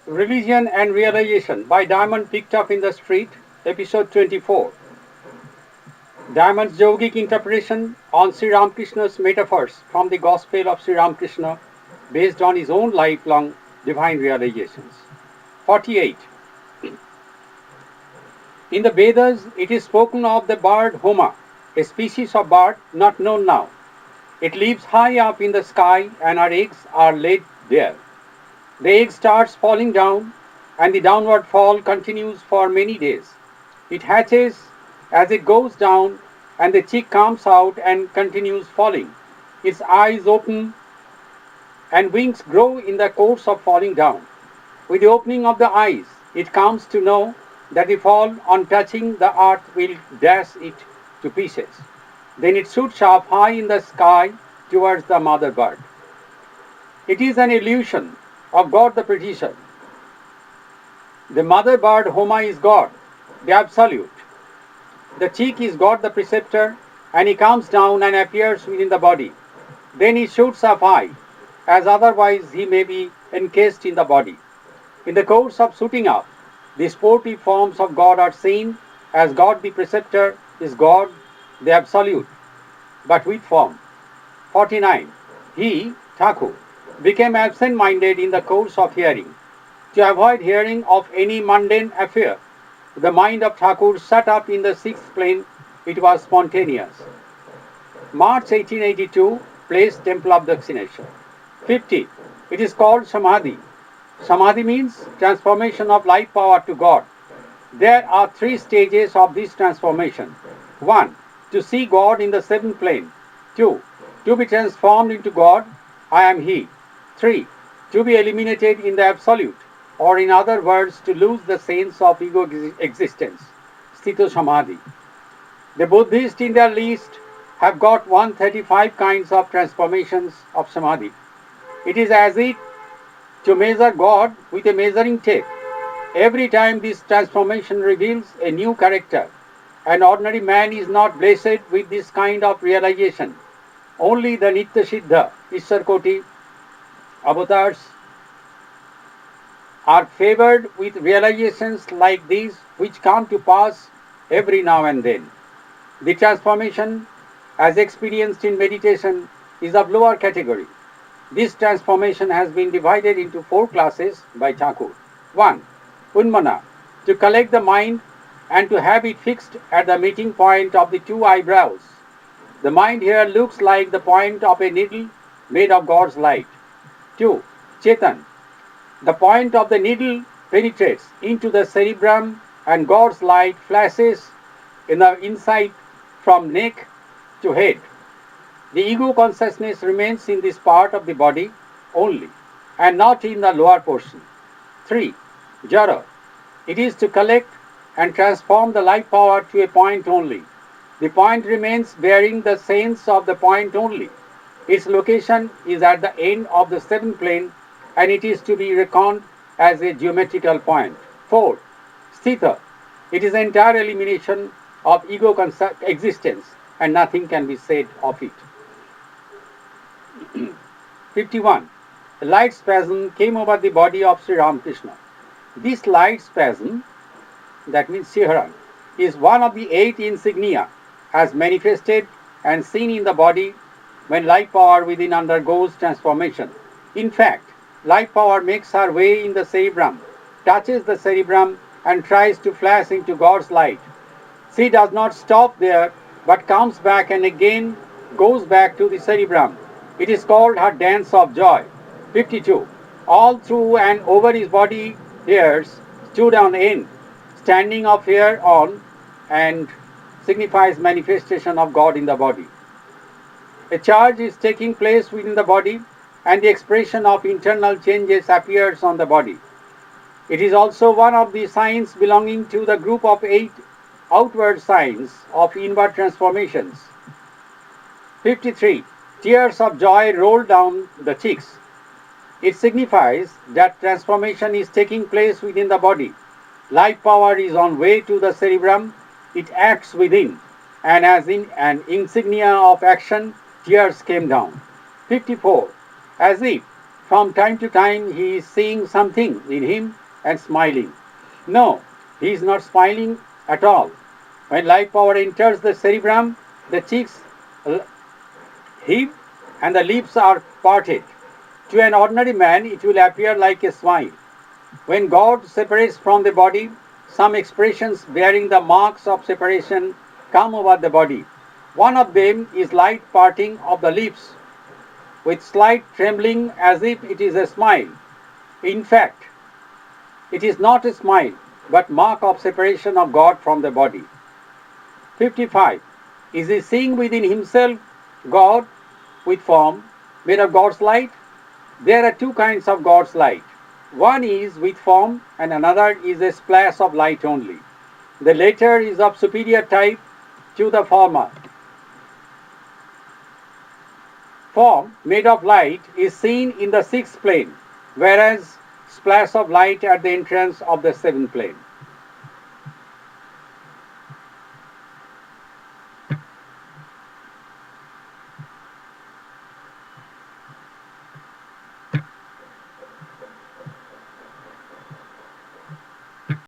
Religion and Realization by Diamond Picked Up in the Street, Episode 24. Diamond's yogic interpretation on Sri Ramkrishna's metaphors from the Gospel of Sri Ramkrishna based on his own lifelong divine realizations. 48. In the Vedas, it is spoken of the bird Homa, a species of bird not known now. It lives high up in the sky and our eggs are laid there. The egg starts falling down and the downward fall continues for many days. It hatches as it goes down and the chick comes out and continues falling. Its eyes open and wings grow in the course of falling down. With the opening of the eyes, it comes to know that the fall on touching the earth will dash it to pieces. Then it shoots up high in the sky towards the mother bird. It is an illusion of God the producer. The mother bird Homa is God, the absolute. The chick is God the preceptor, and he comes down and appears within the body. Then he shoots up high, as otherwise he may be encased in the body. In the course of shooting up, the sportive forms of God are seen, as God the preceptor is God the absolute, but with form. 49. He, Thakur, became absent-minded in the course of hearing. To avoid hearing of any mundane affair, the mind of Thakur shut up in the sixth plane. It was spontaneous. March 1882, place Temple of Dakshineshwar. 50. It is called Samadhi. Samadhi means transformation of life power to God. There are three stages of this transformation. 1. To see God in the seventh plane. 2. To be transformed into God, I am He. 3. To be eliminated in the absolute, or in other words, to lose the sense of ego existence. Sthito Samadhi. The Buddhists in their list have got 135 kinds of transformations of Samadhi. It is as if to measure God with a measuring tape. Every time this transformation reveals a new character. An ordinary man is not blessed with this kind of realization. Only the Nitya Siddha, Ishar Koti, avatars are favored with realizations like these which come to pass every now and then. The transformation, as experienced in meditation, is of lower category. This transformation has been divided into four classes by Thakur. 1. Unmana, to collect the mind and to have it fixed at the meeting point of the two eyebrows. The mind here looks like the point of a needle made of God's light. 2. Chetan, the point of the needle penetrates into the cerebrum and God's light flashes in the inside from neck to head. The ego consciousness remains in this part of the body only and not in the lower portion. 3. Jara, it is to collect and transform the life power to a point only. The point remains bearing the sense of the point only. Its location is at the end of the seventh plane and it is to be reckoned as a geometrical point. 4. Sthita, it is entire elimination of ego existence and nothing can be said of it. 51. A light spasm came over the body of Sri Ramkrishna. This light spasm, that means Siharan, is one of the 8 insignia as manifested and seen in the body when life power within undergoes transformation. In fact, life power makes her way in the cerebrum, touches the cerebrum and tries to flash into God's light. She does not stop there but comes back and again goes back to the cerebrum. It is called her dance of joy. 52. All through and over his body hairs stood on end, standing of hair on and signifies manifestation of God in the body. A charge is taking place within the body and the expression of internal changes appears on the body. It is also one of the signs belonging to the group of 8 outward signs of inward transformations. 53. Tears of joy roll down the cheeks. It signifies that transformation is taking place within the body. Life power is on way to the cerebrum. It acts within, and as in an insignia of action, tears came down. 54. As if from time to time he is seeing something in him and smiling. No, he is not smiling at all. When life power enters the cerebrum, the cheeks heave and the lips are parted. To an ordinary man, it will appear like a smile. When God separates from the body, some expressions bearing the marks of separation come over the body. One of them is light parting of the lips with slight trembling as if it is a smile. In fact, it is not a smile, but mark of separation of God from the body. 55. Is he seeing within himself God with form made of God's light? There are two kinds of God's light. One is with form and another is a splash of light only. The latter is of superior type to the former. Form made of light is seen in the sixth plane, whereas splash of light at the entrance of the seventh plane.